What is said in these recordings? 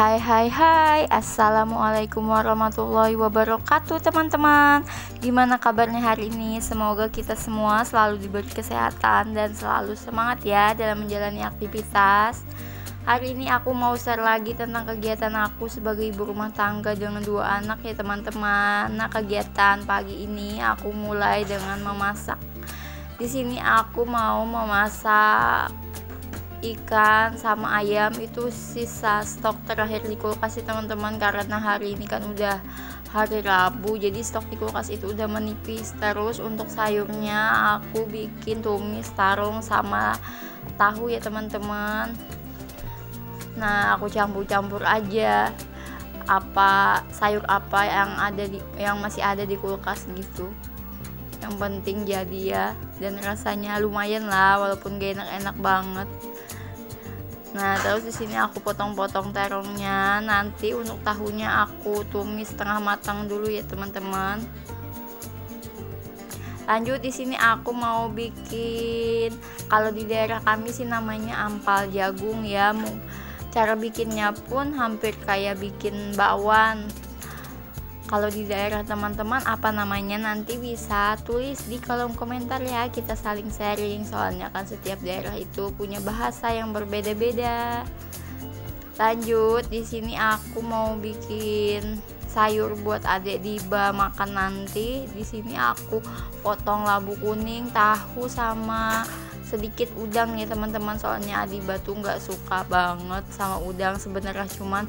Hai hai hai, Assalamualaikum warahmatullahi wabarakatuh teman-teman. Gimana kabarnya hari ini? Semoga kita semua selalu diberi kesehatan dan selalu semangat ya dalam menjalani aktivitas. Hari ini aku mau share lagi tentang kegiatan aku sebagai ibu rumah tangga dengan 2 anak ya teman-teman. Nah, kegiatan pagi ini aku mulai dengan memasak. Di sini aku mau memasak ikan sama ayam, itu sisa stok terakhir di kulkas sih teman-teman, karena hari ini kan udah hari Rabu, jadi stok di kulkas itu udah menipis. Terus untuk sayurnya aku bikin tumis terung sama tahu ya teman-teman. Nah, aku campur-campur aja sayur apa yang masih ada di kulkas gitu. Yang penting jadi ya, dan rasanya lumayan lah walaupun gak enak-enak banget. Nah, terus di sini aku potong-potong terongnya. Nanti untuk tahunya aku tumis setengah matang dulu ya teman-teman. Lanjut, di sini aku mau bikin, kalau di daerah kami sih namanya ampal jagung ya. Cara bikinnya pun hampir kayak bikin bakwan. Kalau di daerah teman-teman apa namanya, nanti bisa tulis di kolom komentar ya, kita saling sharing, soalnya kan setiap daerah itu punya bahasa yang berbeda-beda. Lanjut, di sini aku mau bikin sayur buat adek Diba makan nanti. Di sini aku potong labu kuning, tahu sama sedikit udang ya teman-teman, soalnya Adiba tuh nggak suka banget sama udang sebenarnya, cuman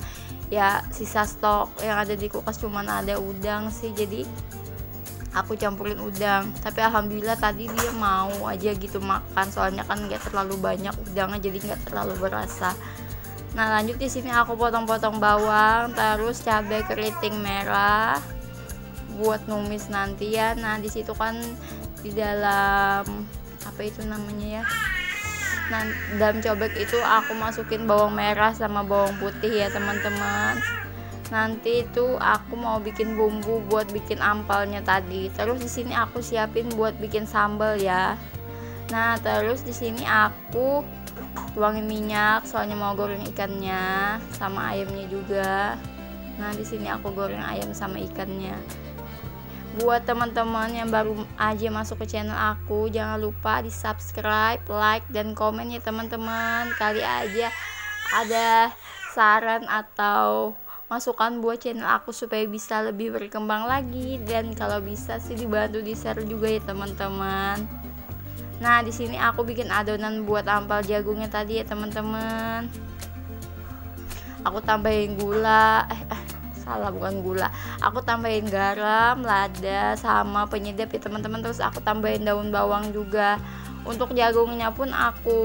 ya sisa stok yang ada di kulkas cuman ada udang sih, jadi aku campurin udang. Tapi alhamdulillah tadi dia mau aja gitu makan, soalnya kan nggak terlalu banyak udangnya, jadi nggak terlalu berasa. Nah, lanjut di sini aku potong-potong bawang, terus cabai keriting merah buat numis nanti ya. Nah, di situ kan di dalam apa itu namanya ya, nah dalam cobek itu aku masukin bawang merah sama bawang putih ya teman-teman. Nanti itu aku mau bikin bumbu buat bikin ampalnya tadi. Terus di sini aku siapin buat bikin sambal ya. Nah, terus di sini aku tuangin minyak, soalnya mau goreng ikannya sama ayamnya juga. Nah, di sini aku goreng ayam sama ikannya. Buat teman-teman yang baru aja masuk ke channel aku, jangan lupa di subscribe, like, dan komen ya teman-teman. Kali aja ada saran atau masukan buat channel aku supaya bisa lebih berkembang lagi, dan kalau bisa sih dibantu di share juga ya teman-teman. Nah, di sini aku bikin adonan buat ampal jagungnya tadi ya teman-teman. Aku tambahin gula, bukan gula, aku tambahin garam, lada, sama penyedap ya teman-teman. Terus aku tambahin daun bawang juga. Untuk jagungnya pun aku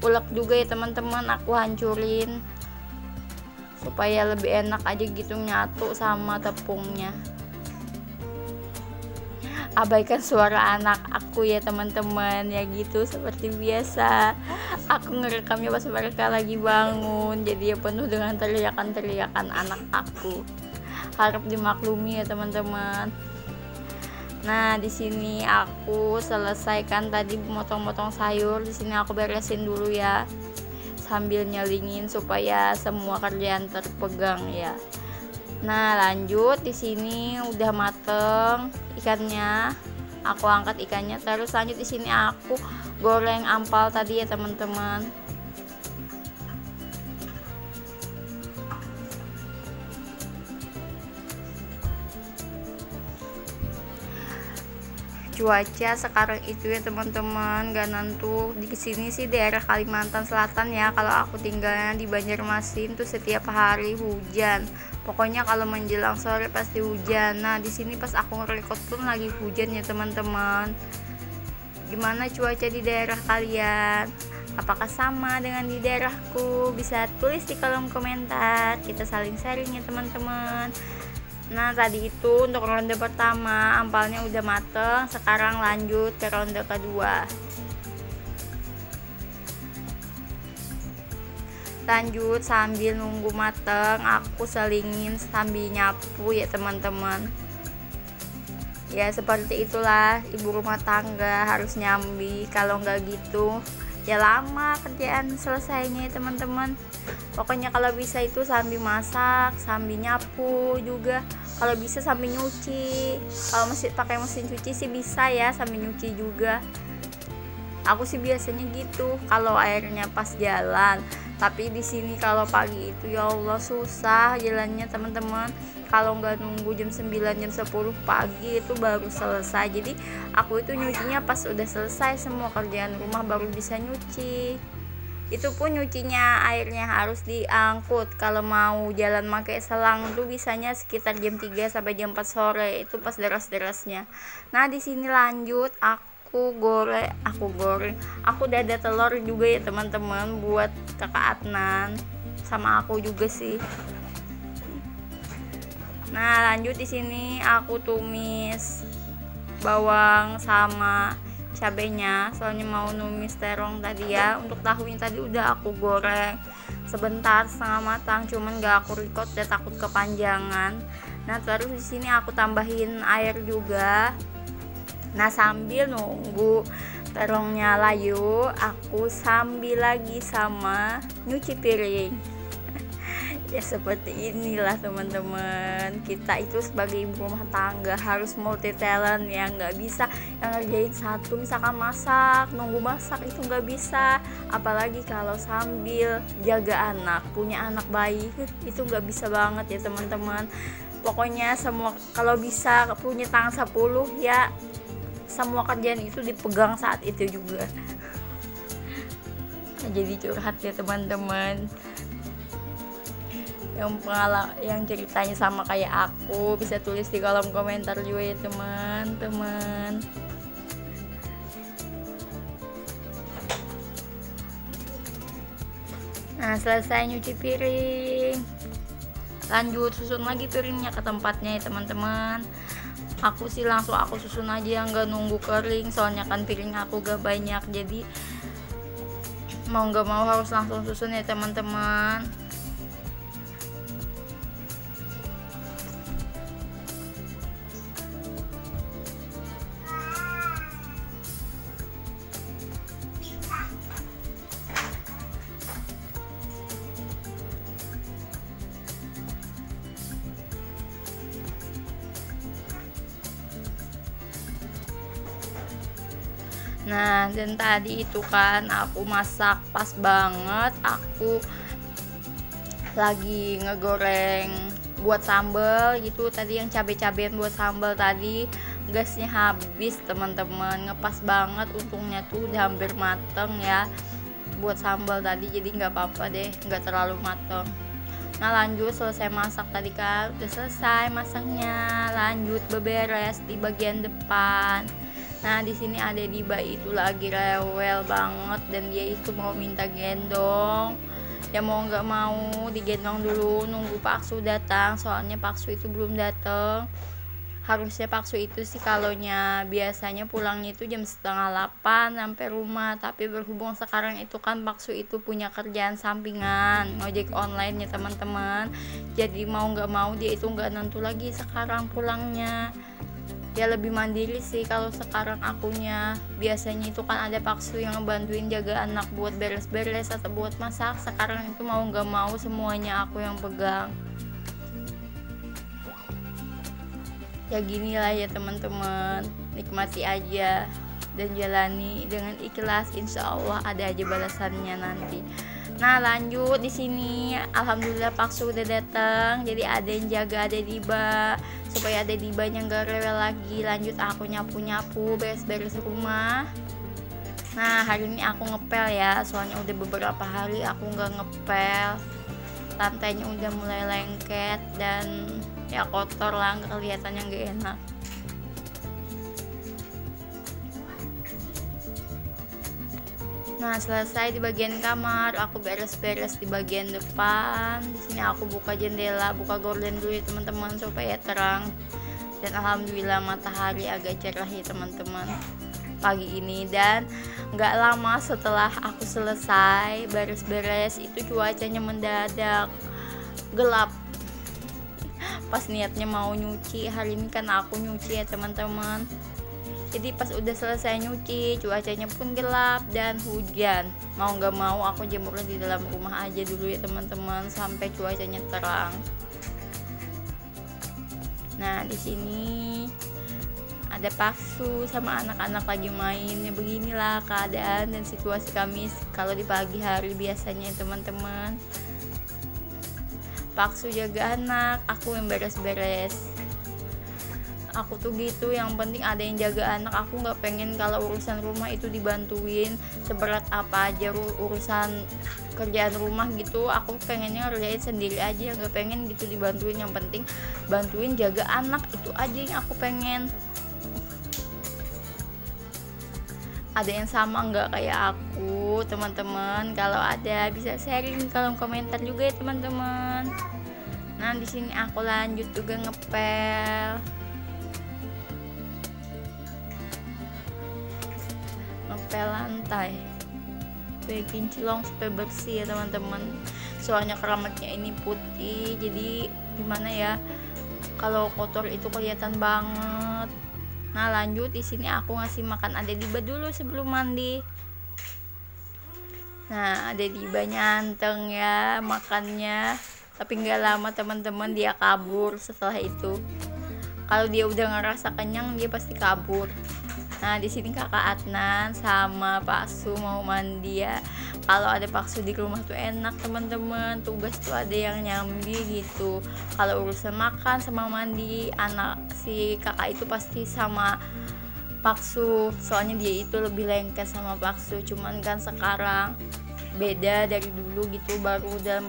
ulek juga ya teman-teman, aku hancurin supaya lebih enak aja gitu nyatu sama tepungnya. Abaikan suara anak aku ya teman-teman, ya gitu seperti biasa. Aku ngerekamnya pas mereka lagi bangun, jadi ya penuh dengan teriakan-teriakan anak aku. Harap dimaklumi ya teman-teman. Nah, di sini aku selesaikan tadi motong-motong sayur. Di sini aku beresin dulu ya, sambil nyelingin supaya semua kerjaan terpegang ya. Nah, lanjut di sini udah mateng ikannya. Aku angkat ikannya, terus lanjut di sini aku goreng ampal tadi ya teman-teman. Cuaca sekarang itu ya teman-teman gak nentu. Di sini sih daerah Kalimantan Selatan ya. Kalau aku tinggalnya di Banjarmasin tuh setiap hari hujan. Pokoknya kalau menjelang sore pasti hujan. Nah, di sini pas aku ngerekord pun lagi hujan ya teman-teman. Gimana cuaca di daerah kalian? Apakah sama dengan di daerahku? Bisa tulis di kolom komentar. Kita saling sharing ya teman-teman. Nah, tadi itu untuk ronde pertama ampalnya udah mateng. Sekarang lanjut ke ronde kedua. Lanjut sambil nunggu mateng, aku selingin sambil nyapu ya teman-teman. Ya seperti itulah ibu rumah tangga harus nyambi, kalau nggak gitu ya lama kerjaan selesainya ya teman-teman. Pokoknya kalau bisa itu sambil masak, sambil nyapu juga, kalau bisa sambil nyuci. Kalau masih pakai mesin cuci sih bisa ya sambil nyuci juga. Aku sih biasanya gitu kalau airnya pas jalan. Tapi di sini kalau pagi itu ya Allah susah jalannya teman-teman. Kalau nggak nunggu jam 9 jam 10 pagi itu baru selesai. Jadi aku itu nyucinya pas udah selesai semua kerjaan rumah baru bisa nyuci. Itu pun nyucinya airnya harus diangkut. Kalau mau jalan pakai selang tuh bisanya sekitar jam 3 sampai jam 4 sore, itu pas deras-derasnya. Nah di sini lanjut aku udah ada telur juga ya teman-teman buat kakak Adnan sama aku juga sih. Nah lanjut di sini aku tumis bawang sama cabenya, soalnya mau numis terong tadi ya. Untuk tahunya tadi udah aku goreng sebentar setengah matang, cuman gak aku record dan takut kepanjangan. Nah terus di sini aku tambahin air juga. Nah sambil nunggu terongnya layu, aku sambil lagi sama nyuci piring. Ya seperti inilah teman-teman, kita itu sebagai ibu rumah tangga harus multi talent ya, nggak bisa yang ngerjain satu, misalkan masak, nunggu masak itu nggak bisa. Apalagi kalau sambil jaga anak, punya anak bayi itu nggak bisa banget ya teman-teman. Pokoknya semua kalau bisa punya tangan 10 ya, semua kerjaan itu dipegang saat itu juga. Jadi curhat ya teman-teman, yang ceritanya sama kayak aku bisa tulis di kolom komentar juga ya teman-teman. Nah selesai nyuci piring, lanjut susun lagi piringnya ke tempatnya ya teman-teman. Aku sih langsung aku susun aja, nggak nunggu kering, soalnya kan piring aku gak banyak, jadi mau nggak mau harus langsung susun ya teman-teman. Nah dan tadi itu kan aku masak pas banget, aku lagi ngegoreng buat sambal gitu tadi, yang cabai-cabean buat sambal tadi. Gasnya habis teman-teman, ngepas banget, untungnya tuh udah hampir mateng ya buat sambal tadi, jadi nggak apa-apa deh, nggak terlalu mateng. Nah lanjut selesai masak tadi kan, udah selesai masaknya, lanjut beberes di bagian depan. Nah di sini ada Diba itu lagi rewel banget dan dia itu mau minta gendong. Ya mau nggak mau digendong dulu, nunggu Paksu datang, soalnya Paksu itu belum datang. Harusnya Paksu itu sih kalonya biasanya pulangnya itu jam 7:30 sampai rumah, tapi berhubung sekarang itu kan Paksu itu punya kerjaan sampingan ngojek online ya teman-teman. Jadi mau nggak mau dia itu nggak nentu lagi sekarang pulangnya. Ya lebih mandiri sih kalau sekarang akunya. Biasanya itu kan ada Paksu yang ngebantuin jaga anak buat beres-beres atau buat masak. Sekarang itu mau nggak mau semuanya aku yang pegang. Ya gini lah ya teman-teman, nikmati aja dan jalani dengan ikhlas, insya Allah ada aja balasannya nanti. Nah lanjut di sini alhamdulillah Paksu udah datang, jadi ada yang jaga ada Diba supaya ada Dibanya nggak rewel lagi. Lanjut aku nyapu-nyapu, beres-beres rumah. Nah hari ini aku ngepel ya, soalnya udah beberapa hari aku nggak ngepel, lantainya udah mulai lengket dan ya kotor lah, kelihatannya nggak enak. Nah selesai di bagian kamar, aku beres-beres di bagian depan. Di sini aku buka jendela, buka gorden dulu ya teman-teman supaya terang. Dan alhamdulillah matahari agak cerah ya teman-teman pagi ini. Dan nggak lama setelah aku selesai beres-beres itu cuacanya mendadak gelap. Pas niatnya mau nyuci, hari ini kan aku nyuci ya teman-teman. Jadi pas udah selesai nyuci, cuacanya pun gelap dan hujan. Mau nggak mau aku jemurnya di dalam rumah aja dulu ya teman-teman sampai cuacanya terang. Nah, di sini ada Paksu sama anak-anak lagi main. Ya beginilah keadaan dan situasi kami kalau di pagi hari biasanya teman-teman. Paksu jaga anak, aku yang beres-beres. Aku tuh gitu, yang penting ada yang jaga anak. Aku nggak pengen kalau urusan rumah itu dibantuin seberat apa aja urusan kerjaan rumah gitu. Aku pengennya ngerjain sendiri aja, nggak pengen gitu dibantuin. Yang penting bantuin jaga anak, itu aja yang aku pengen. Ada yang sama nggak kayak aku teman-teman? Kalau ada bisa sharing di kolom komentar juga ya teman-teman. Nah, di sini aku lanjut juga ngepel lantai, bikin cilong supaya bersih ya teman-teman. Soalnya keramiknya ini putih, jadi gimana ya, kalau kotor itu kelihatan banget. Nah, lanjut di sini aku ngasih makan Ade Diba dulu sebelum mandi. Nah, Ade Diba nyanteng ya makannya, tapi nggak lama teman-teman dia kabur setelah itu. Kalau dia udah ngerasa kenyang dia pasti kabur. Nah, di sini kakak Adnan sama Paksu mau mandi ya. Kalau ada Paksu di rumah tuh enak teman-teman, tugas tuh ada yang nyambi gitu. Kalau urusan makan sama mandi, anak si kakak itu pasti sama Paksu, soalnya dia itu lebih lengket sama Paksu. Cuman kan sekarang beda dari dulu gitu, baru dalam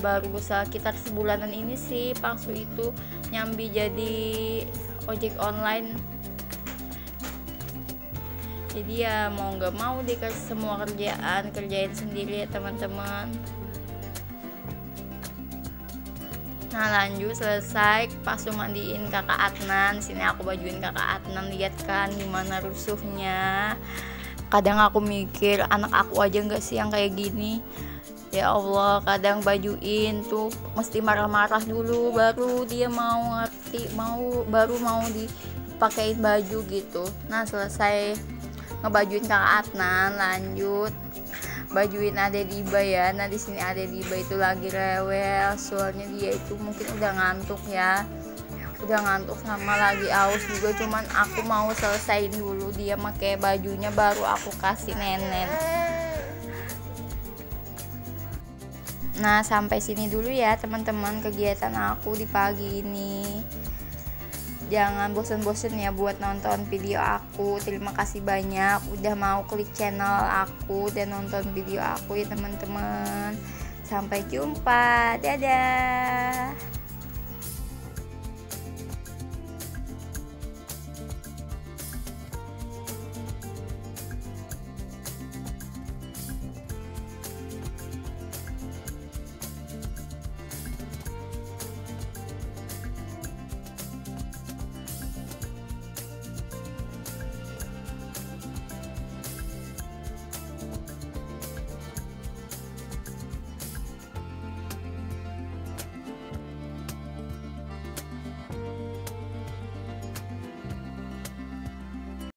baru sekitar sebulanan ini sih Paksu itu nyambi jadi ojek online. Jadi ya mau nggak mau dikasih semua kerjain sendiri ya teman-teman. Nah, lanjut selesai Paksu mandiin kakak Adnan. Sini aku bajuin kakak Adnan, lihat kan gimana rusuhnya. Kadang aku mikir anak aku aja nggak sih yang kayak gini. Ya Allah, kadang bajuin tuh mesti marah-marah dulu baru dia mau ngerti, baru mau dipakein baju gitu. Nah, selesai ngebajuin kakak Adnan, lanjut bajuin Ade Diba ya. Nah, di sini Ade Diba itu lagi rewel, soalnya dia itu mungkin udah ngantuk ya, sama lagi aus juga. Cuman aku mau selesaiin dulu dia pakai bajunya baru aku kasih Nenen. Nah, sampai sini dulu ya teman-teman kegiatan aku di pagi ini. Jangan bosen-bosen ya buat nonton video aku. Terima kasih banyak udah mau klik channel aku dan nonton video aku ya teman-teman. Sampai jumpa, dadah.